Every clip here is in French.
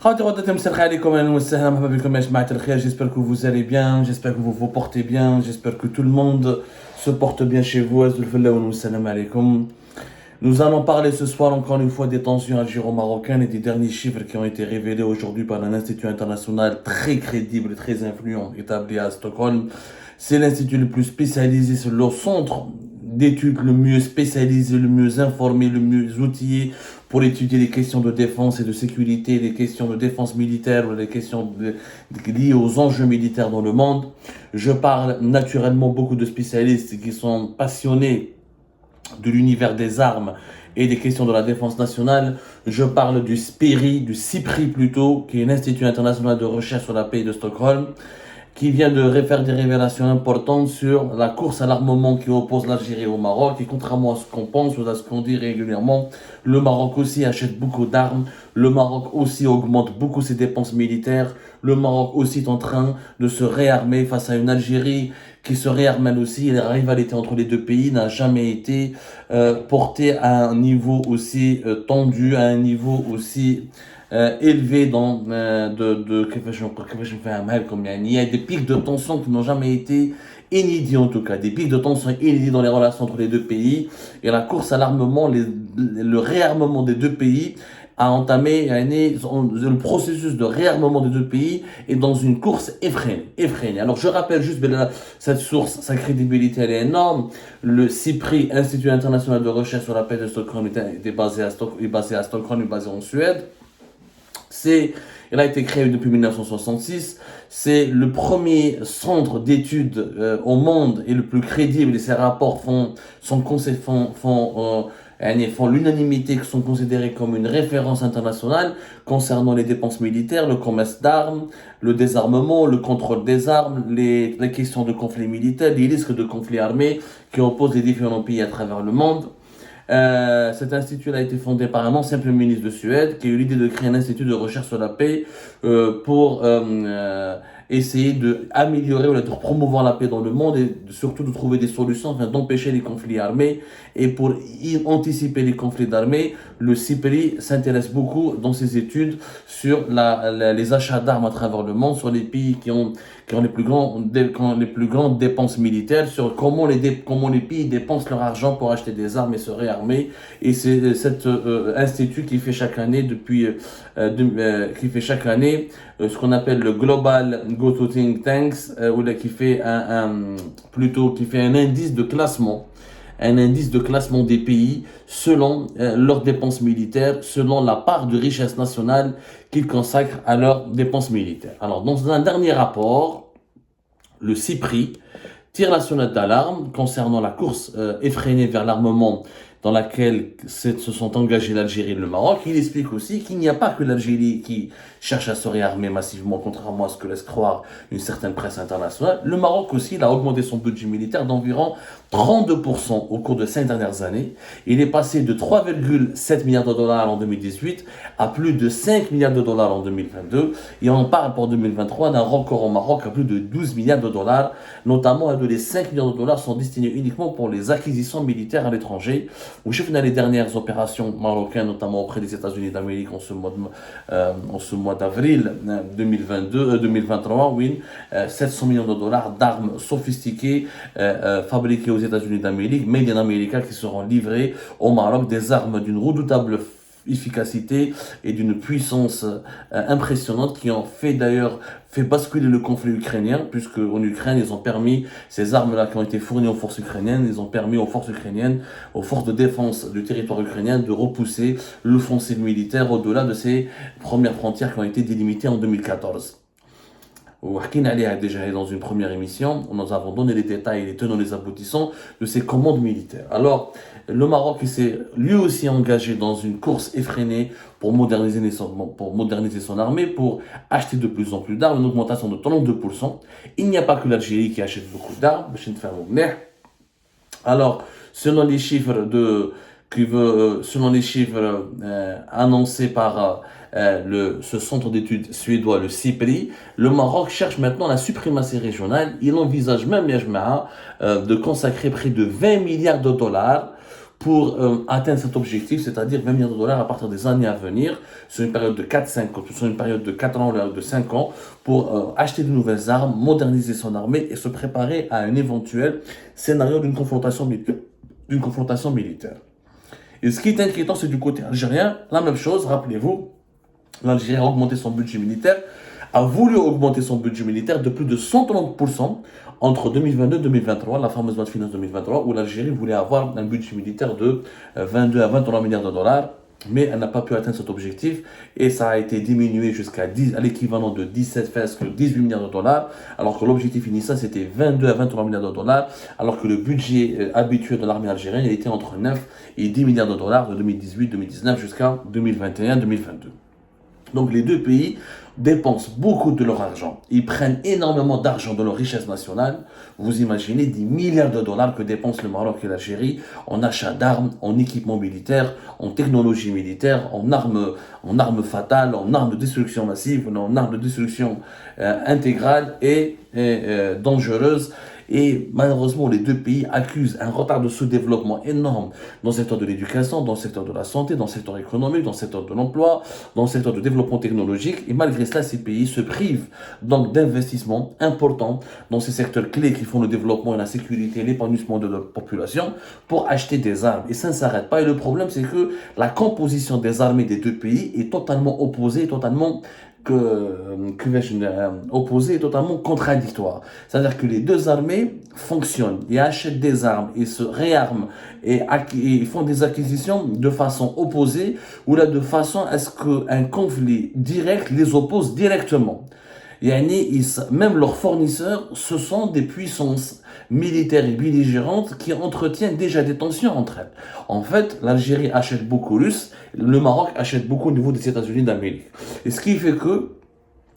J'espère que vous allez bien, j'espère que vous vous portez bien, j'espère que tout le monde se porte bien chez vous. Nous allons parler ce soir encore une fois des tensions algéro-marocaines et des derniers chiffres qui ont été révélés aujourd'hui par un institut international très crédible et très influent établi à Stockholm. C'est l'institut le plus spécialisé, c'est le centre d'études le mieux spécialisé, le mieux informé, le mieux outillé pour étudier les questions de défense et de sécurité, les questions de défense militaire ou les questions liées aux enjeux militaires dans le monde. Je parle naturellement beaucoup de spécialistes qui sont passionnés de l'univers des armes et des questions de la défense nationale. Je parle du CIPRI plutôt, qui est l'Institut international de recherche sur la paix de Stockholm, qui vient de faire des révélations importantes sur la course à l'armement qui oppose l'Algérie au Maroc. Et contrairement à ce qu'on pense ou à ce qu'on dit régulièrement, le Maroc aussi achète beaucoup d'armes, le Maroc aussi augmente beaucoup ses dépenses militaires, le Maroc aussi est en train de se réarmer face à une Algérie qui se réarme elle aussi. Et la rivalité entre les deux pays n'a jamais été portée à un niveau aussi tendu, à un niveau aussi élevé dans il y a des pics de tension qui n'ont jamais été inédits, en tout cas des pics de tension inédits dans les relations entre les deux pays, et la course à l'armement, le réarmement des deux pays a entamé le processus de réarmement des deux pays est dans une course effrénée. Alors je rappelle juste cette source, sa crédibilité elle est énorme. Le CIPRI, Institut international de recherche sur la paix de Stockholm, est basé à Stockholm, est basé en Suède. Il a été créé depuis 1966. C'est le premier centre d'études au monde et le plus crédible. Et ses rapports font l'unanimité, qui sont considérés comme une référence internationale concernant les dépenses militaires, le commerce d'armes, le désarmement, le contrôle des armes, les questions de conflits militaires, les risques de conflits armés qui opposent les différents pays à travers le monde. Cet institut a été fondé par un ancien Premier ministre de Suède qui a eu l'idée de créer un institut de recherche sur la paix pour essayer d'améliorer ou de promouvoir la paix dans le monde et surtout de trouver des solutions afin d'empêcher les conflits armés. Et pour anticiper les conflits armés, le CIPRI s'intéresse beaucoup dans ses études sur les achats d'armes à travers le monde, sur les pays qui ont les plus grandes dépenses militaires, sur comment les pays dépensent leur argent pour acheter des armes et se réarmer. Et c'est cet institut qui fait chaque année ce qu'on appelle le Global Go-To Think Tanks, qui fait un indice de classement. Un indice de classement des pays selon leurs dépenses militaires, selon la part de richesse nationale qu'ils consacrent à leurs dépenses militaires. Alors, dans un dernier rapport, le CIPRI tire la sonnette d'alarme concernant la course effrénée vers l'armement dans laquelle se sont engagés l'Algérie et le Maroc. Il explique aussi qu'il n'y a pas que l'Algérie qui cherche à se réarmer massivement, contrairement à ce que laisse croire une certaine presse internationale. Le Maroc aussi, il a augmenté son budget militaire d'environ 32% au cours de 5 dernières années. Il est passé de 3,7 milliards de dollars en 2018 à plus de 5 milliards de dollars en 2022. Et on parle pour 2023 d'un record au Maroc à plus de 12 milliards de dollars, notamment les 5 milliards de dollars sont destinés uniquement pour les acquisitions militaires à l'étranger. Où je finis les dernières opérations marocaines, notamment auprès des États-Unis d'Amérique en ce mois d'avril 2023, 700 millions de dollars d'armes sophistiquées fabriquées aux États-Unis d'Amérique, made in America, qui seront livrées au Maroc, des armes d'une redoutable efficacité et d'une puissance impressionnante qui ont fait basculer le conflit ukrainien, puisque en Ukraine, ces armes-là qui ont été fournies aux forces ukrainiennes, ils ont permis aux forces ukrainiennes, aux forces de défense du territoire ukrainien de repousser l'offensive militaire au-delà de ces premières frontières qui ont été délimitées en 2014. Déjà dans une première émission, nous avons donné les détails et les tenants, les aboutissants de ces commandes militaires. Alors, le Maroc s'est lui aussi engagé dans une course effrénée pour moderniser son armée, pour acheter de plus en plus d'armes, une augmentation de 32%. Il n'y a pas que l'Algérie qui achète beaucoup d'armes. Alors, selon les chiffres annoncés par ce centre d'études suédois, le CIPRI, le Maroc cherche maintenant la suprématie régionale. Il envisage même de consacrer près de 20 milliards de dollars pour atteindre cet objectif, c'est-à-dire 20 milliards de dollars à partir des années à venir, sur une période de 4-5 ans, sur une période de 4 ans ou de 5 ans, pour acheter de nouvelles armes, moderniser son armée et se préparer à un éventuel scénario d'une confrontation militaire. Et ce qui est inquiétant, c'est du côté algérien, la même chose, rappelez-vous, l'Algérie a augmenté son budget militaire, a voulu augmenter son budget militaire de plus de 130% entre 2022 et 2023, la fameuse loi de finances 2023, où l'Algérie voulait avoir un budget militaire de 22 à 23 milliards de dollars, mais elle n'a pas pu atteindre cet objectif et ça a été diminué jusqu'à l'équivalent de 17, presque 18 milliards de dollars, alors que l'objectif initial c'était 22 à 23 milliards de dollars, alors que le budget habituel de l'armée algérienne était entre 9 et 10 milliards de dollars de 2018-2019 jusqu'à 2021-2022. Donc les deux pays dépensent beaucoup de leur argent. Ils prennent énormément d'argent de leur richesse nationale. Vous imaginez des milliards de dollars que dépensent le Maroc et l'Algérie en achat d'armes, en équipement militaire, en technologie militaire, en armes fatales, en armes de destruction massive, en armes de destruction intégrale et dangereuse. Et malheureusement, les deux pays accusent un retard de sous-développement énorme dans le secteur de l'éducation, dans le secteur de la santé, dans le secteur économique, dans le secteur de l'emploi, dans le secteur de développement technologique. Et malgré cela, ces pays se privent donc d'investissements importants dans ces secteurs clés qui font le développement et la sécurité et l'épanouissement de leur population pour acheter des armes. Et ça ne s'arrête pas. Et le problème, c'est que la composition des armées des deux pays est totalement opposée, totalement opposé et totalement contradictoire. C'est-à-dire que les deux armées fonctionnent et achètent des armes et se réarment et font des acquisitions de façon opposée ou là de façon à ce qu'un conflit direct les oppose directement. Même leurs fournisseurs, ce sont des puissances militaires et belligérantes qui entretiennent déjà des tensions entre elles. En fait, l'Algérie achète beaucoup russe, le Maroc achète beaucoup au niveau des États-Unis d'Amérique. Et ce qui fait que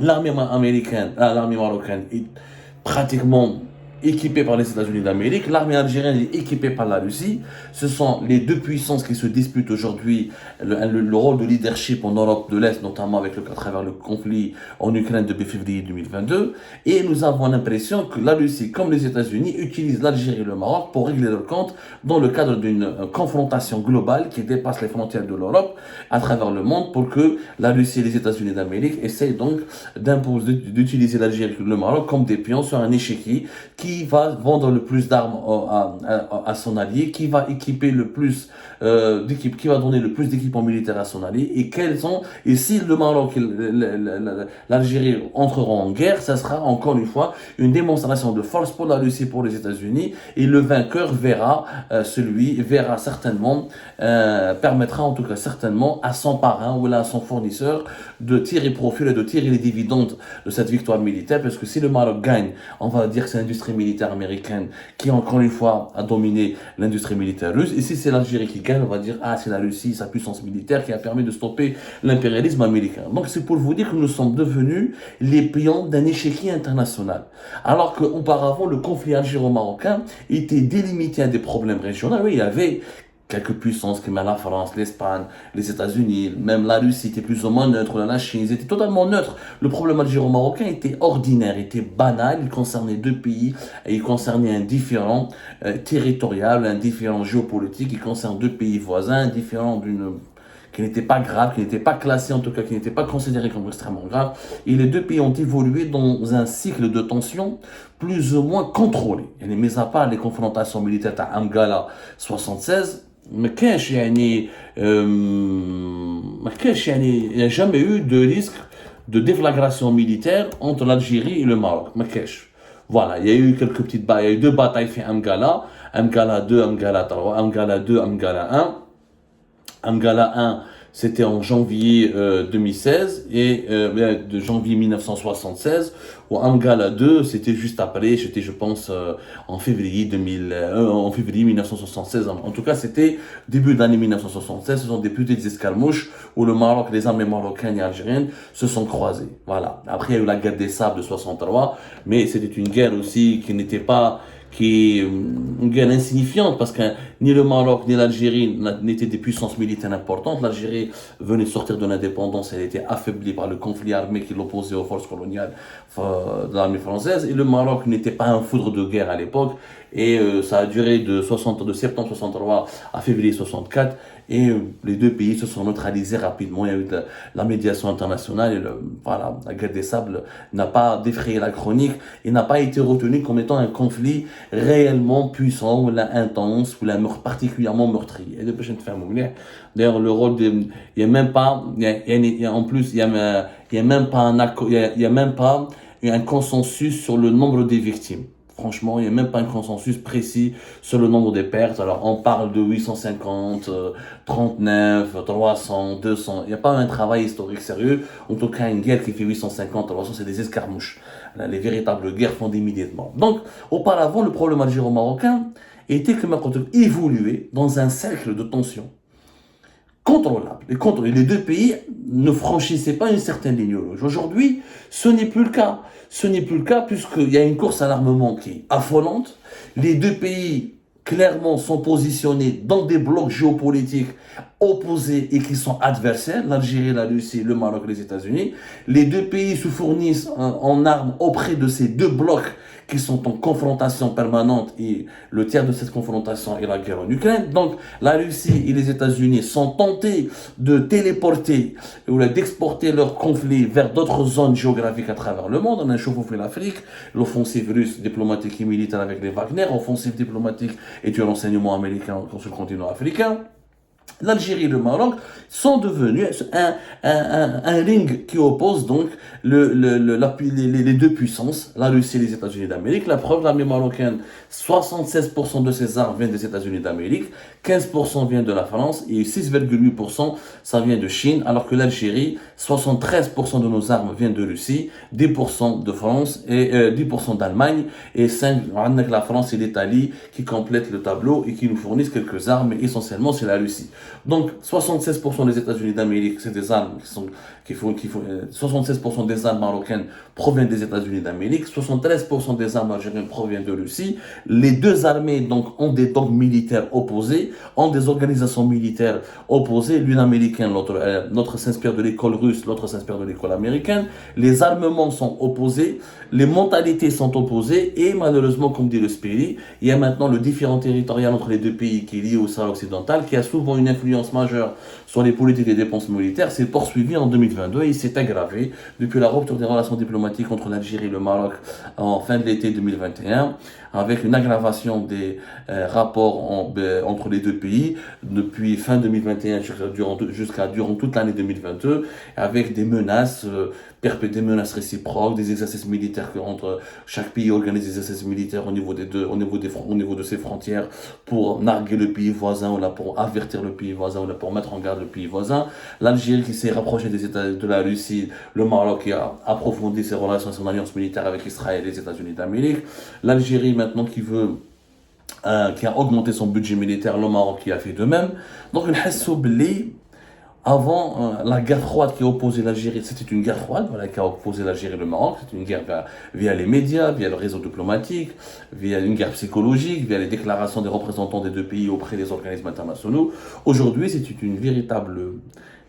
l'armée marocaine est pratiquement équipée par les États-Unis d'Amérique, l'armée algérienne est équipée par la Russie. Ce sont les deux puissances qui se disputent aujourd'hui le rôle de leadership en Europe de l'Est, notamment à travers le conflit en Ukraine depuis février 2022. Et nous avons l'impression que la Russie, comme les États-Unis, utilisent l'Algérie et le Maroc pour régler leur compte dans le cadre d'une confrontation globale qui dépasse les frontières de l'Europe à travers le monde pour que la Russie et les États-Unis d'Amérique essayent donc d'utiliser l'Algérie et le Maroc comme des pions sur un échiquier qui va vendre le plus d'armes à son allié, qui va équiper le plus qui va donner le plus d'équipements militaires à son allié, et si le Maroc et l'Algérie entreront en guerre, ça sera encore une fois une démonstration de force pour la Russie et pour les États-Unis, et le vainqueur permettra en tout cas certainement à son parrain ou à son fournisseur de tirer profit et de tirer les dividendes de cette victoire militaire, parce que si le Maroc gagne, on va dire que c'est l'industrie militaire américaine qui encore une fois a dominé l'industrie militaire russe, et si c'est l'Algérie qui gagne, on va dire c'est la Russie, sa puissance militaire qui a permis de stopper l'impérialisme américain. Donc c'est pour vous dire que nous sommes devenus les pions d'un échiquier international, alors qu'auparavant le conflit algéro-marocain était délimité à des problèmes régionaux. Oui, il y avait quelques puissances comme la France, l'Espagne, les États-Unis, même la Russie était plus ou moins neutre, la Chine, ils étaient totalement neutres. Le problème algéro-marocain était ordinaire, était banal, il concernait deux pays, et il concernait un différend territorial, un différend géopolitique, il concerne deux pays voisins, un différend qui n'était pas grave, qui n'était pas classé en tout cas, qui n'était pas considéré comme extrêmement grave. Et les deux pays ont évolué dans un cycle de tension plus ou moins contrôlé. Mis à part les confrontations militaires à Amgala 76, ما كانش يعني il n'y a jamais eu de risque de déflagration militaire entre l'Algérie et le Maroc. Voilà, il y a eu quelques petites batailles, il y a eu deux batailles fait Amgala, Amgala 2, Amgala 3, Amgala 2, Amgala 1. Amgala 1, c'était en janvier 2016 et de janvier 1976. Ou Amgala 2, c'était juste après, c'était je pense en février 1976. En tout cas, c'était début d'année 1976. Ce sont des petites escarmouches où le Maroc, les armées marocaines et algériennes se sont croisées. Voilà. Après, il y a eu la guerre des sables de 63, mais c'était une guerre aussi qui est une guerre insignifiante parce que ni le Maroc ni l'Algérie n'étaient des puissances militaires importantes. L'Algérie venait de sortir de l'indépendance, elle était affaiblie par le conflit armé qui l'opposait aux forces coloniales de l'armée française, et le Maroc n'était pas un foudre de guerre à l'époque, Et ça a duré de septembre 63 à février 64. Et les deux pays se sont neutralisés rapidement. Il y a eu la médiation internationale et voilà, la guerre des sables n'a pas défrayé la chronique et n'a pas été retenu comme étant un conflit réellement puissant ou là, intense ou là, particulièrement meurtrier. Et depuis, je te fais un d'ailleurs, le rôle il y a même pas, en plus, il y a même pas un accord, il y a même pas un consensus sur le nombre des victimes. Franchement, il n'y a même pas un consensus précis sur le nombre des pertes. Alors, on parle de 850, 39, 300, 200. Il n'y a pas un travail historique sérieux. En tout cas, une guerre qui fait 850, 300, c'est des escarmouches. Les véritables guerres font des milliers de morts. Donc, auparavant, le problème algéro-marocain était que Maroc évoluait dans un cercle de tension contrôlable. Et les deux pays ne franchissaient pas une certaine ligne rouge. Aujourd'hui, ce n'est plus le cas. Ce n'est plus le cas puisqu'il y a une course à l'armement qui est affolante. Les deux pays, clairement, sont positionnés dans des blocs géopolitiques opposés et qui sont adversaires. L'Algérie, la Russie, le Maroc, les États-Unis. Les deux pays se fournissent en armes auprès de ces deux blocs qui sont en confrontation permanente et le tiers de cette confrontation est la guerre en Ukraine. Donc, la Russie et les États-Unis sont tentés de téléporter ou d'exporter leur conflit vers d'autres zones géographiques à travers le monde. On a chauffé l'Afrique, l'offensive russe diplomatique et militaire avec les Wagner, offensive diplomatique et du renseignement américain sur le continent africain. L'Algérie et le Maroc sont devenus un ring qui oppose donc les deux puissances, la Russie et les États-Unis d'Amérique. La preuve, l'armée marocaine, 76% de ses armes viennent des États-Unis d'Amérique, 15% viennent de la France et 6,8% ça vient de Chine, alors que l'Algérie, 73% de nos armes viennent de Russie, 10% de France et 10% d'Allemagne et 5% avec la France et l'Italie qui complètent le tableau et qui nous fournissent quelques armes, mais essentiellement c'est la Russie. Donc 76% des États-Unis d'Amérique, c'est des armes 76% des armes marocaines proviennent des États-Unis d'Amérique, 73% des armes algériennes proviennent de Russie. Les deux armées donc ont des dogmes militaires opposés, ont des organisations militaires opposées, l'une américaine, l'autre s'inspire de l'école russe, l'autre s'inspire de l'école américaine. Les armements sont opposés, les mentalités sont opposées et malheureusement, comme dit le SPI, il y a maintenant le différend territorial entre les deux pays qui est lié au Sahara occidental, qui a souvent une influence majeure sur les politiques des dépenses militaires, s'est poursuivi en 2022 et il s'est aggravé depuis la rupture des relations diplomatiques entre l'Algérie et le Maroc en fin de l'été 2021, avec une aggravation des rapports entre les deux pays depuis fin 2021 durant toute l'année 2022, avec des menaces réciproques, des exercices militaires entre chaque pays organise des exercices militaires au niveau de ses frontières pour narguer le pays voisin ou là pour avertir le pays voisin ou là pour mettre en garde le pays voisin. L'Algérie qui s'est rapprochée de la Russie, le Maroc qui a approfondi ses relations et son alliance militaire avec Israël et les États-Unis d'Amérique. L'Algérie maintenant qui a augmenté son budget militaire, le Maroc qui a fait de même. Donc, avant la guerre froide qui opposait l'Algérie, c'était une guerre froide voilà, qui a opposé l'Algérie et le Maroc, c'était une guerre via les médias, via le réseau diplomatique, via une guerre psychologique, via les déclarations des représentants des deux pays auprès des organismes internationaux. Aujourd'hui, c'est une véritable...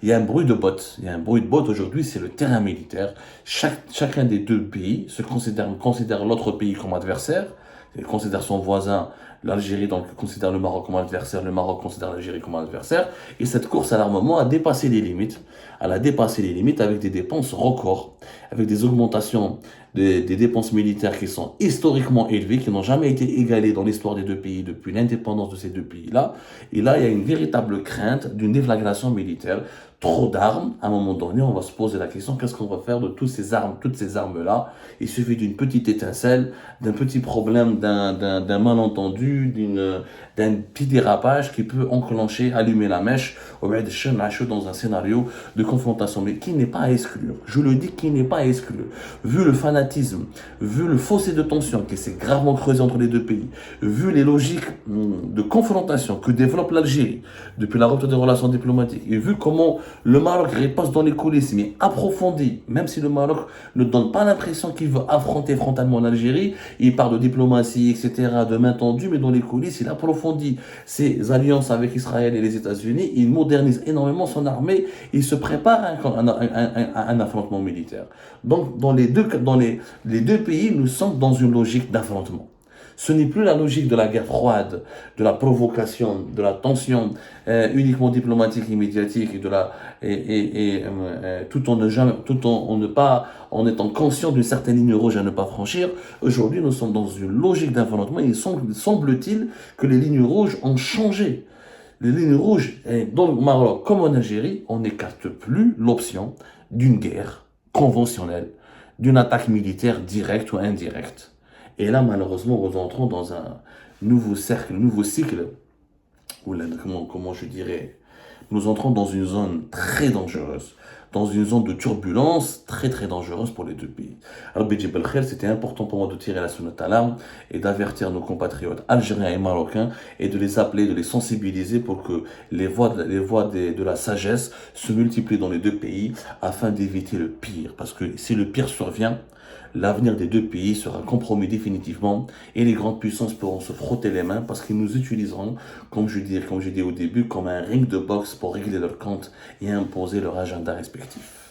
Il y a un bruit de botte. Il y a un bruit de botte aujourd'hui, c'est le terrain militaire. Chacun des deux pays considère l'autre pays comme adversaire. Il considère son voisin, l'Algérie, donc considère le Maroc comme adversaire, le Maroc considère l'Algérie comme adversaire. Et cette course à l'armement a dépassé les limites. Elle a dépassé les limites avec des dépenses records, avec des augmentations des dépenses militaires qui sont historiquement élevées, qui n'ont jamais été égalées dans l'histoire des deux pays depuis l'indépendance de ces deux pays-là. Et là, il y a une véritable crainte d'une déflagration militaire. Trop d'armes, à un moment donné, on va se poser la question, qu'est-ce qu'on va faire de toutes ces armes-là? Il suffit d'une petite étincelle, d'un petit problème, d'un malentendu, d'un petit dérapage qui peut enclencher, allumer la mèche, dans un scénario de confrontation, mais qui n'est pas à exclure. Je le dis, qui n'est pas à exclure. Vu le fanatisme, vu le fossé de tension qui s'est gravement creusé entre les deux pays, vu les logiques de confrontation que développe l'Algérie depuis la rupture des relations diplomatiques, et vu comment le Maroc riposte dans les coulisses, mais approfondi, même si le Maroc ne donne pas l'impression qu'il veut affronter frontalement l'Algérie, il parle de diplomatie, etc., de main tendue, mais dans les coulisses, il approfondit ses alliances avec Israël et les États-Unis, il modernise énormément son armée, il se prépare à un affrontement militaire. Donc, dans les deux pays, nous sommes dans une logique d'affrontement. Ce n'est plus la logique de la guerre froide, de la provocation, de la tension uniquement diplomatique et médiatique et de la tout en ne pas en étant conscient d'une certaine ligne rouge à ne pas franchir. Aujourd'hui, nous sommes dans une logique d'affrontement et il semble-t-il que les lignes rouges ont changé. Les lignes rouges, dans le Maroc comme en Algérie, on n'écarte plus l'option d'une guerre conventionnelle, d'une attaque militaire directe ou indirecte. Et là, malheureusement, nous entrons dans un nouveau cercle, nouveau cycle, ou là, comment je dirais, nous entrons dans une zone très dangereuse, dans une zone de turbulence très très dangereuse pour les deux pays. Alors, Bédjib El Khel, c'était important pour moi de tirer la sonnette d'alarme et d'avertir nos compatriotes algériens et marocains et de les appeler, de les sensibiliser pour que les voix de la sagesse se multiplient dans les deux pays afin d'éviter le pire. Parce que si le pire survient, l'avenir des deux pays sera compromis définitivement et les grandes puissances pourront se frotter les mains parce qu'ils nous utiliseront, comme je dis au début, comme un ring de boxe pour régler leurs comptes et imposer leur agenda respectif.